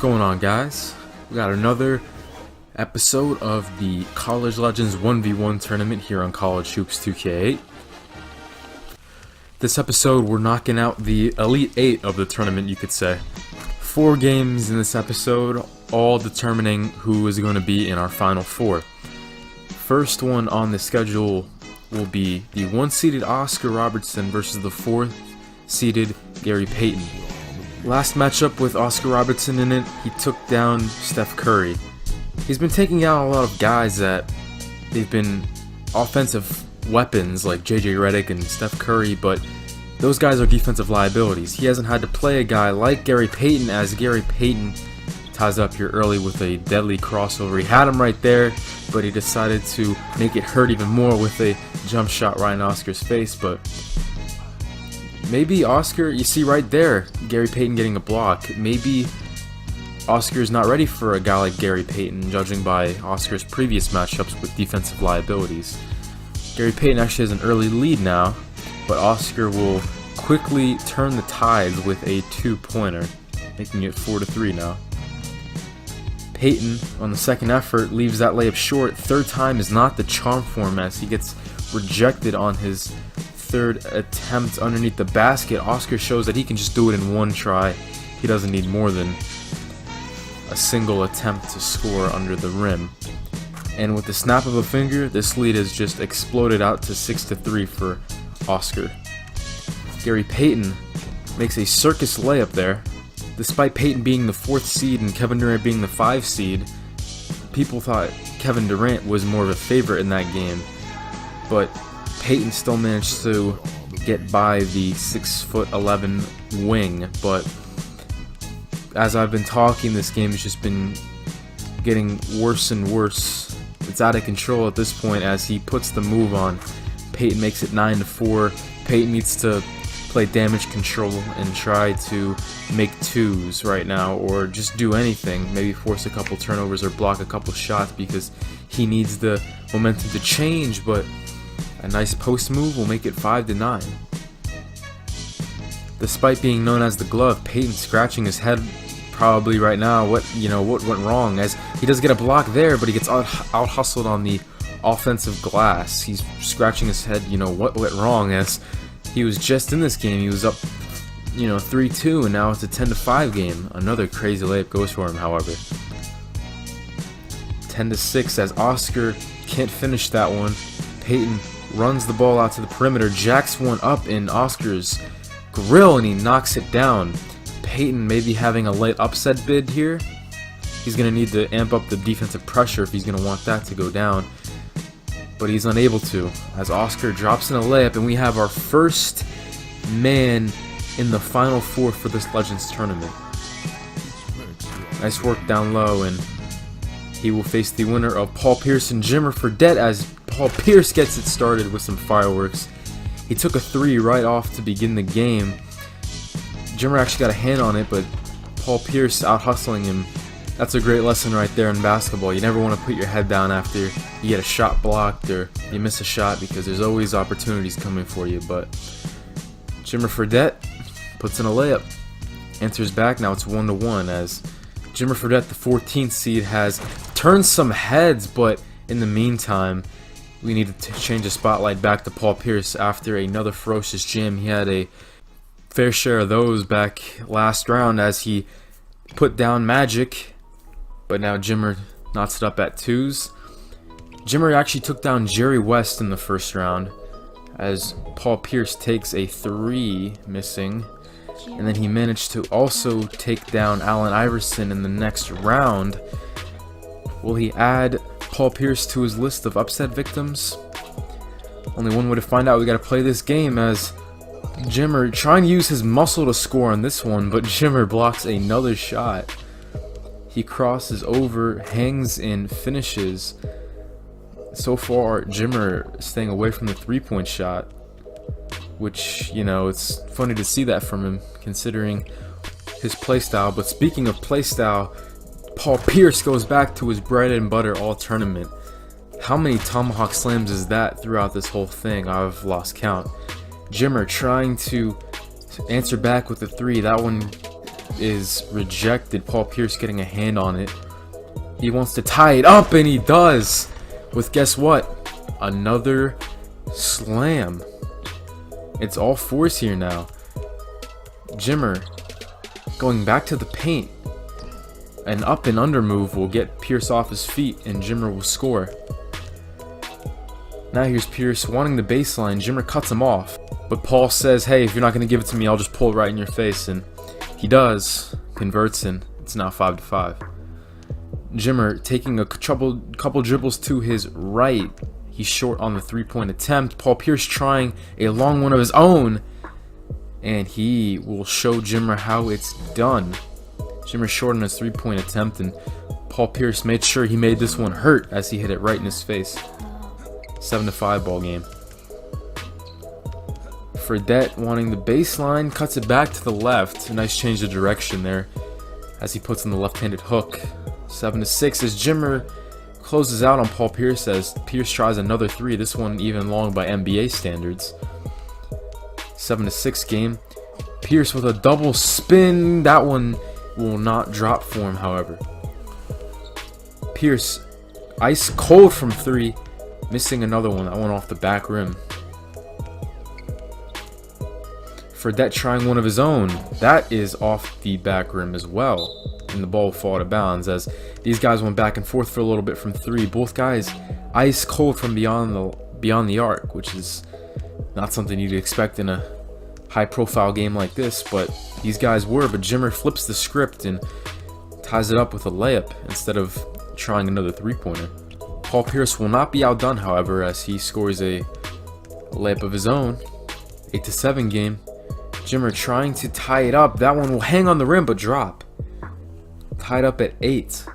going on, guys? We got another episode of the College Legends 1v1 tournament here on College Hoops 2K8. This episode, we're knocking out the Elite 8 of the tournament, you could say. 4 games in this episode, all determining who is going to be in our Final Four. First one on the schedule will be the 1-seeded Oscar Robertson versus the 4th-seeded Gary Payton. Last matchup with Oscar Robertson in it, he took down Steph Curry. He's been taking out a lot of guys that they've been offensive weapons like JJ Redick and Steph Curry, but those guys are defensive liabilities. He hasn't had to play a guy like Gary Payton, as Gary Payton ties up here early with a deadly crossover. He had him right there, but he decided to make it hurt even more with a jump shot right in Oscar's face. But maybe Oscar, you see right there, Gary Payton getting a block. Maybe Oscar's not ready for a guy like Gary Payton, judging by Oscar's previous matchups with defensive liabilities. Gary Payton actually has an early lead now, but Oscar will quickly turn the tides with a 2-pointer, making it 4-3 now. Payton, on the second effort, leaves that layup short. Third time is not the charm for him as he gets rejected on his third attempt underneath the basket. Oscar shows that he can just do it in one try. He doesn't need more than a single attempt to score under the rim. And with the snap of a finger, this lead has just exploded out to 6-3 for Oscar. Gary Payton makes a circus layup there. Despite Payton being the 4th seed and Kevin Durant being the 5 seed, people thought Kevin Durant was more of a favorite in that game. But Payton still managed to get by the 6'11" wing. But as I've been talking, this game has just been getting worse and worse. It's out of control at this point as he puts the move on. Payton makes it 9-4. Payton needs to play damage control and try to make twos right now, or just do anything. Maybe force a couple turnovers or block a couple shots because he needs the momentum to change, but a nice post move will make it 5-9. Despite being known as the glove, Payton scratching his head probably right now. What went wrong? As he does get a block there, but he gets out hustled on the offensive glass. He's scratching his head, what went wrong, as he was just in this game. He was up 3-2, and now it's a 10-5 game. Another crazy layup goes for him, however. 10-6 as Oscar can't finish that one. Payton runs the ball out to the perimeter, jacks one up in Oscar's grill, and he knocks it down. Payton maybe having a late upset bid here. He's going to need to amp up the defensive pressure if he's going to want that to go down. But he's unable to, as Oscar drops in a layup, and we have our first man in the Final Four for this Legends tournament. Nice work down low, and he will face the winner of Paul Pierce and Jimmer Fredette, as Paul Pierce gets it started with some fireworks. He took a 3 right off to begin the game. Jimmer actually got a hand on it, but Paul Pierce out hustling him. That's a great lesson right there in basketball. You never want to put your head down after you get a shot blocked or you miss a shot, because there's always opportunities coming for you. But Jimmer Fredette puts in a layup, answers back. Now it's 1-1 as Jimmer Fredette, the 14th seed, has turned some heads, but in the meantime, we need to change the spotlight back to Paul Pierce after another ferocious jam. He had a fair share of those back last round as he put down Magic, but now Jimmer knots it up at 2s. Jimmer actually took down Jerry West in the first round as Paul Pierce takes a 3, missing, and then he managed to also take down Allen Iverson in the next round. Will he add Paul Pierce to his list of upset victims? Only one way to find out. We got to play this game, as Jimmer trying to use his muscle to score on this one, but Jimmer blocks another shot. He crosses over, hangs in, finishes. So far, Jimmer staying away from the 3-point shot, which, it's funny to see that from him considering his playstyle. But speaking of playstyle, Paul Pierce goes back to his bread and butter all tournament. How many tomahawk slams is that throughout this whole thing? I've lost count. Jimmer trying to answer back with the 3. That one is rejected. Paul Pierce getting a hand on it. He wants to tie it up, and he does. With, guess what? Another slam. It's all fours here now. Jimmer going back to the paint. An up and under move will get Pierce off his feet, and Jimmer will score. Now here's Pierce wanting the baseline. Jimmer cuts him off. But Paul says, hey, if you're not going to give it to me, I'll just pull it right in your face. And he does. Converts, and it's now 5-5. Jimmer taking a couple dribbles to his right. He's short on the three-point attempt. Paul Pierce trying a long one of his own. And he will show Jimmer how it's done. Jimmer short on his three-point attempt, and Paul Pierce made sure he made this one hurt as he hit it right in his face. 7-5 ball game. Fredette wanting the baseline, cuts it back to the left. A nice change of direction there as he puts in the left-handed hook. 7-6 as Jimmer closes out on Paul Pierce as Pierce tries another three. This one even long by NBA standards. 7-6 game. Pierce with a double spin. That one will not drop for him, however. Pierce ice cold from three, missing another one. That one off the back rim. Fredette trying one of his own. That is off the back rim as well. And the ball will fall out of bounds as these guys went back and forth for a little bit from three. Both guys ice cold from beyond the arc, which is not something you'd expect in a high-profile game like this, but these guys were. But Jimmer flips the script and ties it up with a layup instead of trying another three-pointer. Paul Pierce will not be outdone, however, as he scores a layup of his own. 8-7 game. Jimmer trying to tie it up. That one will hang on the rim but drop. Tied up at 8.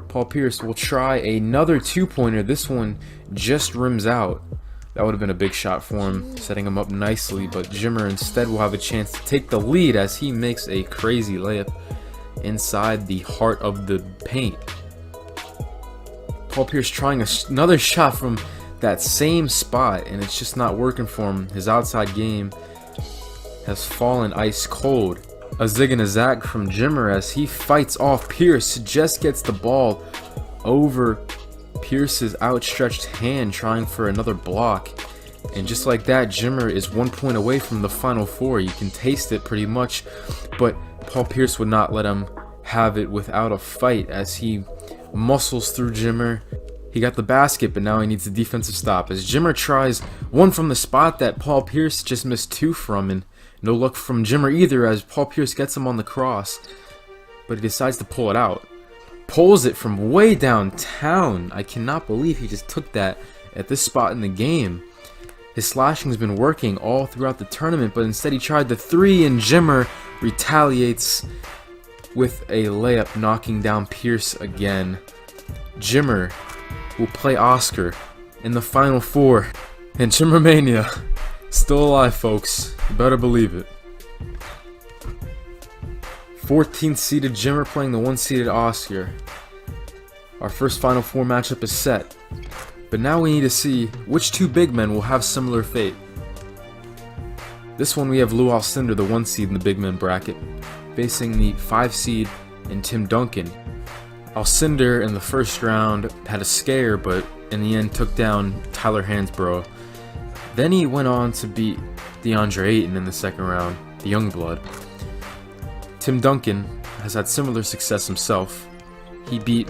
Paul Pierce will try another two-pointer. This one just rims out. That would have been a big shot for him, setting him up nicely, but Jimmer instead will have a chance to take the lead as he makes a crazy layup inside the heart of the paint. Paul Pierce trying another shot from that same spot, and it's just not working for him. His outside game has fallen ice cold. A zig and a zag from Jimmer as he fights off Pierce, just gets the ball over Pierce's outstretched hand, trying for another block. And just like that, Jimmer is 1 point away from the Final Four. You can taste it pretty much, but Paul Pierce would not let him have it without a fight as he muscles through Jimmer. He got the basket, but now he needs a defensive stop as Jimmer tries one from the spot that Paul Pierce just missed two from, and no luck from Jimmer either as Paul Pierce gets him on the cross, but he decides to pull it out. Pulls it from way downtown. I cannot believe he just took that at this spot in the game. His slashing's been working all throughout the tournament, but instead he tried the three, and Jimmer retaliates with a layup, knocking down Pierce again. Jimmer will play Oscar in the Final Four, and Jimmermania still alive, folks. You better believe it. 14th seeded Jimmer playing the 1 seeded Oscar. Our first Final Four matchup is set, but now we need to see which two big men will have similar fate. This one we have Lew Alcindor, the 1 seed in the big men bracket, facing the 5 seed in Tim Duncan. Alcindor in the first round had a scare, but in the end took down Tyler Hansbrough. Then he went on to beat DeAndre Ayton in the second round, the Youngblood. Tim Duncan has had similar success himself. He beat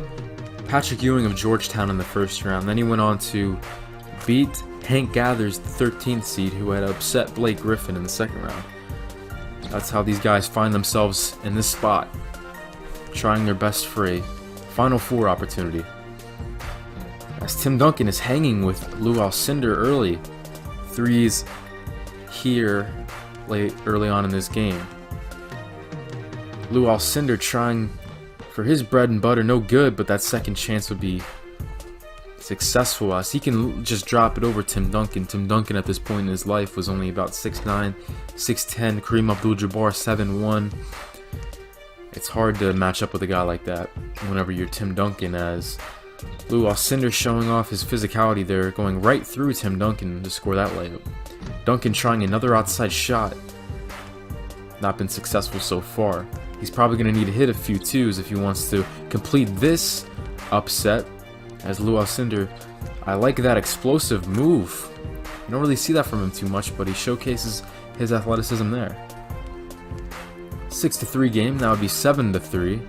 Patrick Ewing of Georgetown in the first round. Then he went on to beat Hank Gathers, the 13th seed, who had upset Blake Griffin in the second round. That's how these guys find themselves in this spot, trying their best for a Final Four opportunity. As Tim Duncan is hanging with Lew Alcindor early. Threes here early on in this game. Lew Alcindor trying for his bread and butter, no good, but that second chance would be successful as he can just drop it over Tim Duncan. Tim Duncan at this point in his life was only about 6'9", 6'10", Kareem Abdul-Jabbar 7'1". It's hard to match up with a guy like that whenever you're Tim Duncan, as Lew Alcindor showing off his physicality there, going right through Tim Duncan to score that layup. Duncan trying another outside shot. not been successful so far. He's probably going to need to hit a few twos if he wants to complete this upset. As Lew Alcindor, I like that explosive move. You don't really see that from him too much, but he showcases his athleticism there. 6-3 game, now would be 7-3.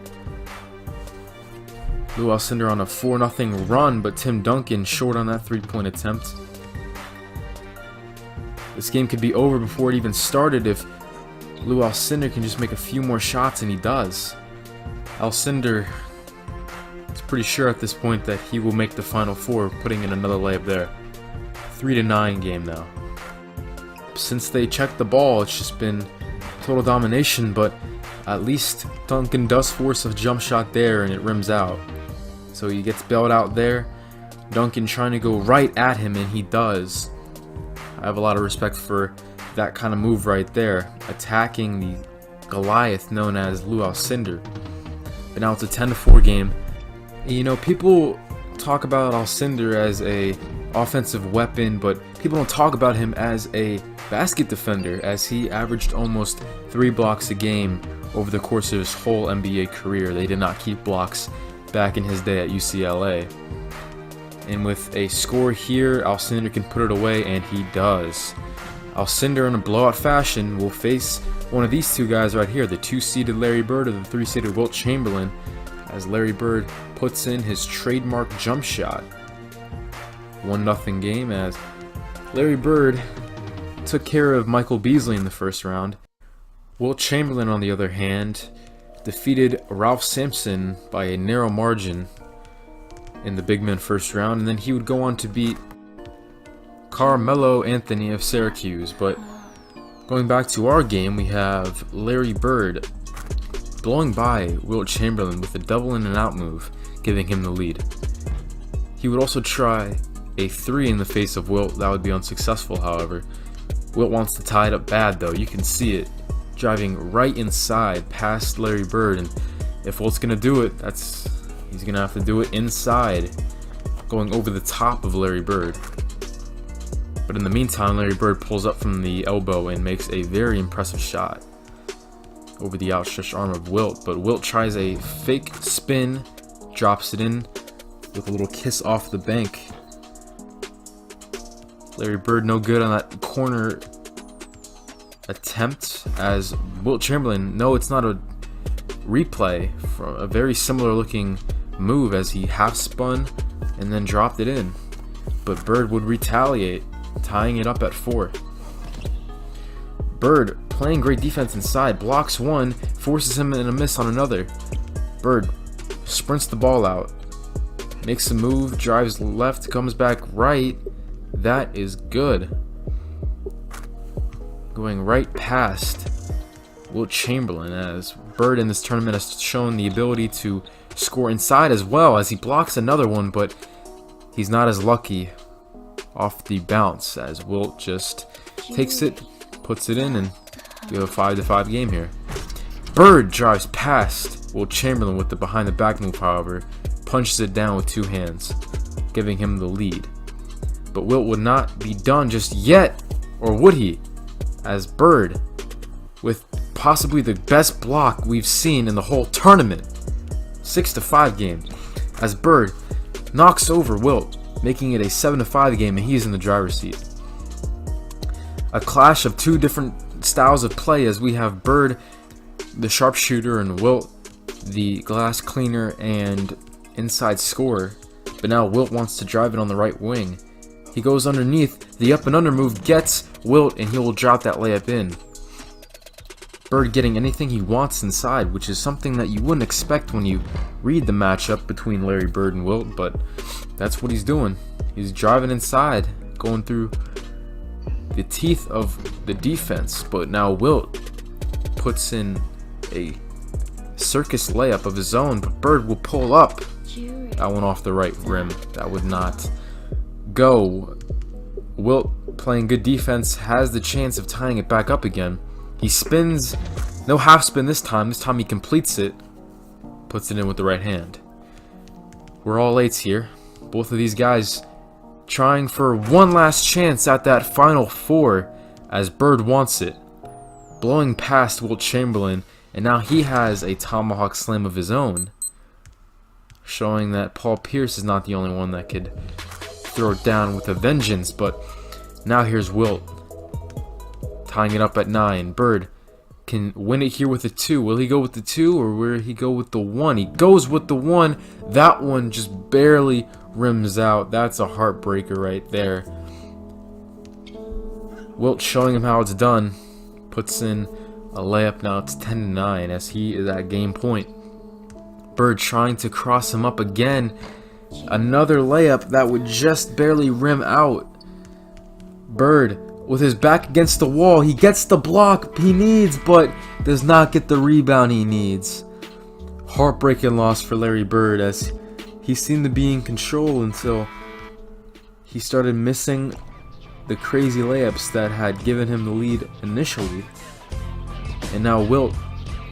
Lew Alcindor on a 4-0 run, but Tim Duncan short on that 3-point attempt. This game could be over before it even started if Lew Alcindor can just make a few more shots, and he does. Alcindor is pretty sure at this point that he will make the Final Four, putting in another layup there. 3-9 game now. Since they checked the ball, it's just been total domination, but at least Duncan does force a jump shot there and it rims out. So he gets bailed out there. Duncan trying to go right at him, and he does. I have a lot of respect for that kind of move right there, attacking the Goliath known as Lew Alcindor. But now it's a 10-4 game. And, you know, people talk about Alcindor as a offensive weapon, but people don't talk about him as a basket defender, as he averaged almost 3 blocks a game over the course of his whole NBA career. They did not keep blocks back in his day at UCLA. And with a score here, Alcindor can put it away, and he does. Alcindor in a blowout fashion will face one of these two guys right here, the 2-seeded Larry Bird or the 3-seeded Wilt Chamberlain, as Larry Bird puts in his trademark jump shot. 1-0 game as Larry Bird took care of Michael Beasley in the first round. Wilt Chamberlain, on the other hand, defeated Ralph Sampson by a narrow margin in the big man first round, and then he would go on to beat Carmelo Anthony of Syracuse. But going back to our game, we have Larry Bird blowing by Wilt Chamberlain with a double in and out move, giving him the lead. He would also try a 3 in the face of Wilt. That would be unsuccessful, however. Wilt wants to tie it up bad, though. You can see it driving right inside past Larry Bird, and if Wilt's gonna do it, he's gonna have to do it inside, going over the top of Larry Bird. But in the meantime, Larry Bird pulls up from the elbow and makes a very impressive shot over the outstretched arm of Wilt. But Wilt tries a fake spin, drops it in with a little kiss off the bank. Larry Bird no good on that corner attempt, as Wilt Chamberlain, no, it's not a replay from a very similar looking move, as he half spun and then dropped it in. But Bird would retaliate, tying it up at 4. Bird playing great defense inside, blocks one, forces him in a miss on another. Bird sprints the ball out, makes a move, drives left, comes back right. That is good. Going right past Wilt Chamberlain, as Bird in this tournament has shown the ability to score inside as well, as he blocks another one, but he's not as lucky off the bounce, as Wilt just takes it, puts it in, and we have a 5-5 game here. Bird drives past Wilt Chamberlain with the behind the back move, however, punches it down with 2 hands, giving him the lead. But Wilt would not be done just yet, or would he? As Bird, with possibly the best block we've seen in the whole tournament, 6-5 game, as Bird knocks over Wilt, making it a 7-5 game, and he's in the driver's seat. A clash of 2 different styles of play, as we have Bird, the sharpshooter, and Wilt, the glass cleaner and inside scorer. But now Wilt wants to drive it on the right wing. He goes underneath, the up and under move gets Wilt, and he will drop that layup in. Bird getting anything he wants inside, which is something that you wouldn't expect when you read the matchup between Larry Bird and Wilt, but that's what he's doing. He's driving inside, going through the teeth of the defense, but now Wilt puts in a circus layup of his own, but Bird will pull up. That one off the right rim. That would not go. Wilt, playing good defense, has the chance of tying it back up again. He spins, no half spin this time. This time he completes it, puts it in with the right hand. We're all 8s here. Both of these guys trying for one last chance at that Final Four, as Bird wants it. blowing past Wilt Chamberlain, and now he has a tomahawk slam of his own, showing that Paul Pierce is not the only one that could throw it down with a vengeance. But now here's Wilt, tying it up at 9. Bird can win it here with a 2. Will he go with the 2 or will he go with the 1? He goes with the 1. That one just barely rims out. That's a heartbreaker right there. Wilt showing him how it's done. Puts in a layup. Now it's 10-9 as he is at game point. Bird trying to cross him up again. Another layup that would just barely rim out. Bird with his back against the wall. He gets the block he needs, but does not get the rebound he needs. Heartbreaking loss for Larry Bird, as he seemed to be in control until he started missing the crazy layups that had given him the lead initially. And now Wilt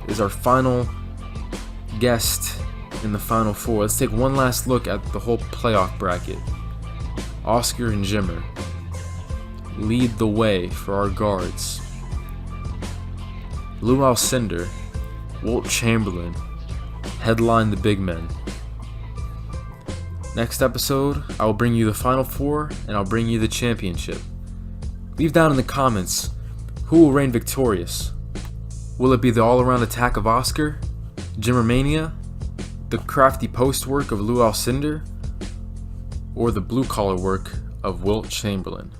is our final guest in the Final Four. Let's take one last look at the whole playoff bracket. Oscar and Jimmer lead the way for our guards. Lew Alcindor, Wilt Chamberlain headline the big men. Next episode, I will bring you the Final Four and I'll bring you the championship. Leave down in the comments who will reign victorious. Will it be the all-around attack of Oscar, Jimmermania, the crafty post work of Lew Alcindor, or the blue-collar work of Wilt Chamberlain?